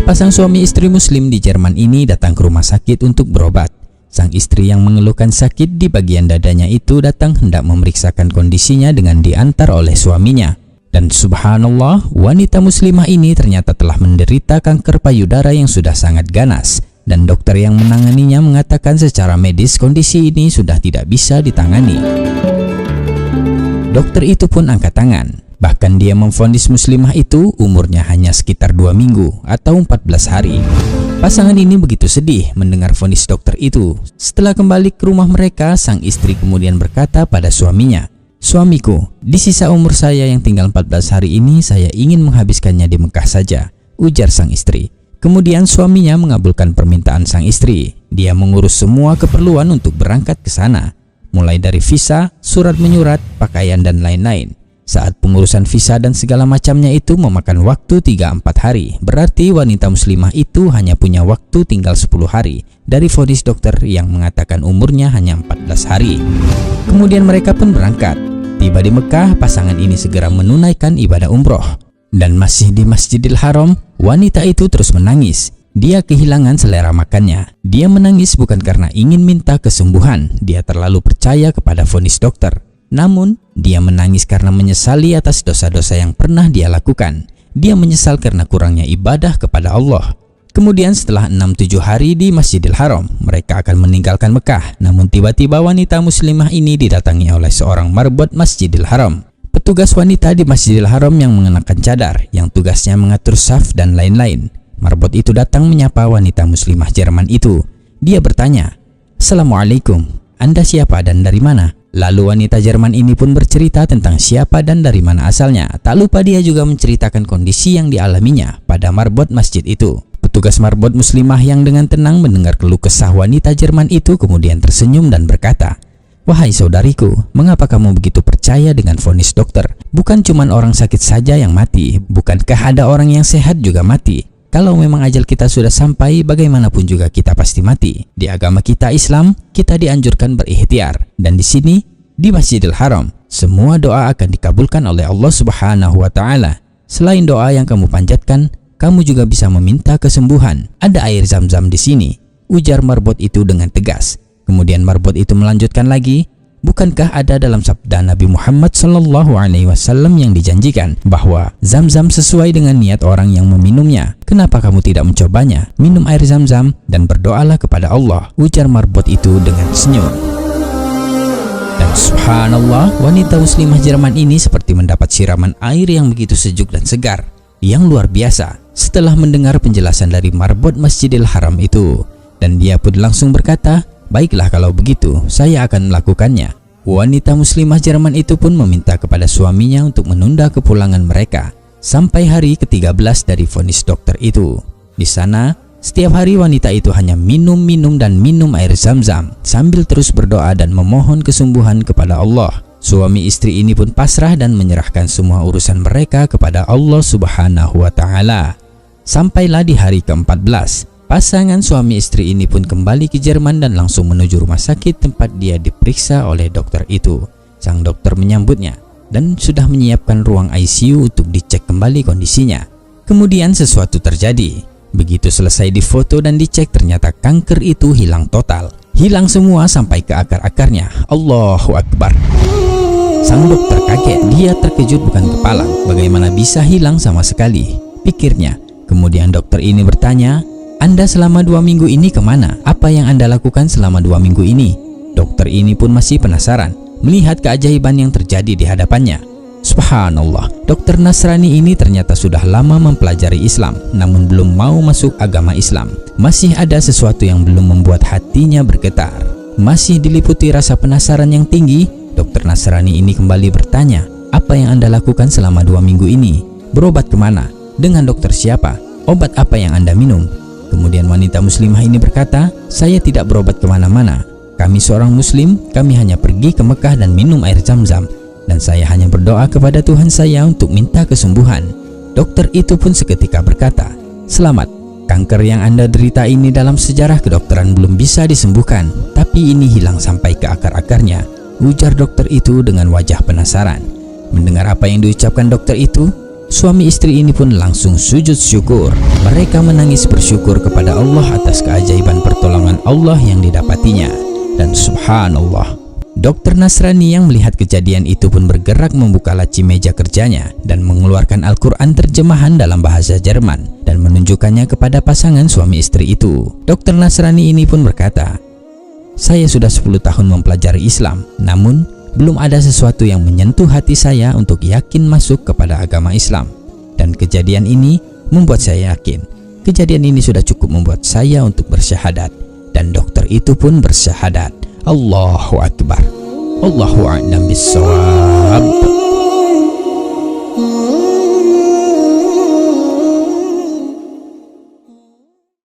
Sepasang suami istri muslim di Jerman ini datang ke rumah sakit untuk berobat. Sang istri yang mengeluhkan sakit di bagian dadanya itu datang hendak memeriksakan kondisinya dengan diantar oleh suaminya. Dan subhanallah, wanita muslimah ini ternyata telah menderita kanker payudara yang sudah sangat ganas. Dan dokter yang menanganinya mengatakan secara medis kondisi ini sudah tidak bisa ditangani. Dokter itu pun angkat tangan. Bahkan dia memvonis muslimah itu umurnya hanya sekitar 2 minggu atau 14 hari. Pasangan ini begitu sedih mendengar vonis dokter itu. Setelah kembali ke rumah mereka, sang istri kemudian berkata pada suaminya, "Suamiku, di sisa umur saya yang tinggal 14 hari ini, saya ingin menghabiskannya di Mekah saja," ujar sang istri. Kemudian suaminya mengabulkan permintaan sang istri. Dia mengurus semua keperluan untuk berangkat ke sana, mulai dari visa, surat menyurat, pakaian, dan lain-lain. Saat pengurusan visa dan segala macamnya itu memakan waktu 3-4 hari. Berarti wanita muslimah itu hanya punya waktu tinggal 10 hari dari vonis dokter yang mengatakan umurnya hanya 14 hari. Kemudian mereka pun berangkat. Tiba di Mekah, pasangan ini segera menunaikan ibadah umroh. Dan masih di Masjidil Haram, wanita itu terus menangis. Dia kehilangan selera makannya. Dia menangis bukan karena ingin minta kesembuhan. Dia terlalu percaya kepada vonis dokter. Namun, dia menangis karena menyesali atas dosa-dosa yang pernah dia lakukan. Dia menyesal karena kurangnya ibadah kepada Allah. Kemudian setelah 6-7 hari di Masjidil Haram, mereka akan meninggalkan Mekah. Namun tiba-tiba wanita muslimah ini didatangi oleh seorang marbot Masjidil Haram. Petugas wanita di Masjidil Haram yang mengenakan cadar, yang tugasnya mengatur saf dan lain-lain. Marbot itu datang menyapa wanita muslimah Jerman itu. Dia bertanya, "Assalamualaikum, Anda siapa dan dari mana?" Lalu wanita Jerman ini pun bercerita tentang siapa dan dari mana asalnya. Tak lupa dia juga menceritakan kondisi yang dialaminya pada marbot masjid itu. Petugas marbot muslimah yang dengan tenang mendengar keluh kesah wanita Jerman itu kemudian tersenyum dan berkata, "Wahai saudariku, mengapa kamu begitu percaya dengan vonis dokter? Bukan cuma orang sakit saja yang mati, bukankah ada orang yang sehat juga mati? Kalau memang ajal kita sudah sampai, bagaimanapun juga kita pasti mati. Di agama kita Islam, kita dianjurkan berikhtiar. Dan di sini, di Masjidil Haram, semua doa akan dikabulkan oleh Allah Subhanahu wa Ta'ala. Selain doa yang kamu panjatkan, kamu juga bisa meminta kesembuhan. Ada air Zam-Zam di sini," ujar marbot itu dengan tegas. Kemudian marbot itu melanjutkan lagi, "Bukankah ada dalam sabda Nabi Muhammad SAW yang dijanjikan bahwa Zam-Zam sesuai dengan niat orang yang meminumnya? Kenapa kamu tidak mencobanya? Minum air Zam-Zam dan berdoalah kepada Allah," ujar marbot itu dengan senyum. Dan subhanallah, wanita muslimah Jerman ini seperti mendapat siraman air yang begitu sejuk dan segar, yang luar biasa setelah mendengar penjelasan dari marbot Masjidil Haram itu. Dan dia pun langsung berkata, "Baiklah kalau begitu, saya akan melakukannya." Wanita muslimah Jerman itu pun meminta kepada suaminya untuk menunda kepulangan mereka sampai hari ke-13 dari vonis dokter itu. Di sana, setiap hari wanita itu hanya minum dan minum air Zam-Zam sambil terus berdoa dan memohon kesembuhan kepada Allah. Suami istri ini pun pasrah dan menyerahkan semua urusan mereka kepada Allah Subhanahu wa Ta'ala. Sampailah di hari ke-14. Pasangan suami istri ini pun kembali ke Jerman dan langsung menuju rumah sakit tempat dia diperiksa oleh dokter itu. Sang dokter menyambutnya dan sudah menyiapkan ruang ICU untuk dicek kembali kondisinya. Kemudian sesuatu terjadi. Begitu selesai difoto dan dicek, ternyata kanker itu hilang total. Hilang semua sampai ke akar-akarnya. Allahu Akbar. Sang dokter kaget. Dia terkejut bukan kepalang. Bagaimana bisa hilang sama sekali? Pikirnya. Kemudian dokter ini bertanya, "Anda selama 2 minggu ini kemana? Apa yang Anda lakukan selama 2 minggu ini?" Dokter ini pun masih penasaran melihat keajaiban yang terjadi di hadapannya. Subhanallah, dokter Nasrani ini ternyata sudah lama mempelajari Islam, namun belum mau masuk agama Islam. Masih ada sesuatu yang belum membuat hatinya bergetar. Masih diliputi rasa penasaran yang tinggi, dokter Nasrani ini kembali bertanya, "Apa yang Anda lakukan selama 2 minggu ini? Berobat kemana? Dengan dokter siapa? Obat apa yang Anda minum?" Kemudian wanita muslimah ini berkata, "Saya tidak berobat kemana-mana. Kami seorang muslim, kami hanya pergi ke Mekah dan minum air Zam-Zam. Dan saya hanya berdoa kepada Tuhan saya untuk minta kesembuhan." Dokter itu pun seketika berkata, "Selamat, kanker yang Anda derita ini dalam sejarah kedokteran belum bisa disembuhkan, tapi ini hilang sampai ke akar-akarnya," ujar dokter itu dengan wajah penasaran. Mendengar apa yang diucapkan dokter itu, Suami istri ini pun langsung sujud syukur. Mereka menangis bersyukur kepada Allah atas keajaiban pertolongan Allah yang didapatinya. Dan subhanallah, Dokter Nasrani yang melihat kejadian itu pun bergerak membuka laci meja kerjanya dan mengeluarkan Al-Quran terjemahan dalam bahasa Jerman dan menunjukkannya kepada pasangan suami istri itu. Dokter Nasrani ini pun berkata, "Saya sudah 10 tahun mempelajari Islam, namun belum ada sesuatu yang menyentuh hati saya untuk yakin masuk kepada agama Islam. Dan kejadian ini membuat saya yakin. Kejadian ini sudah cukup membuat saya untuk bersyahadat." Dan dokter itu pun bersyahadat. Allahu Akbar. Allahu a'lam bissawab.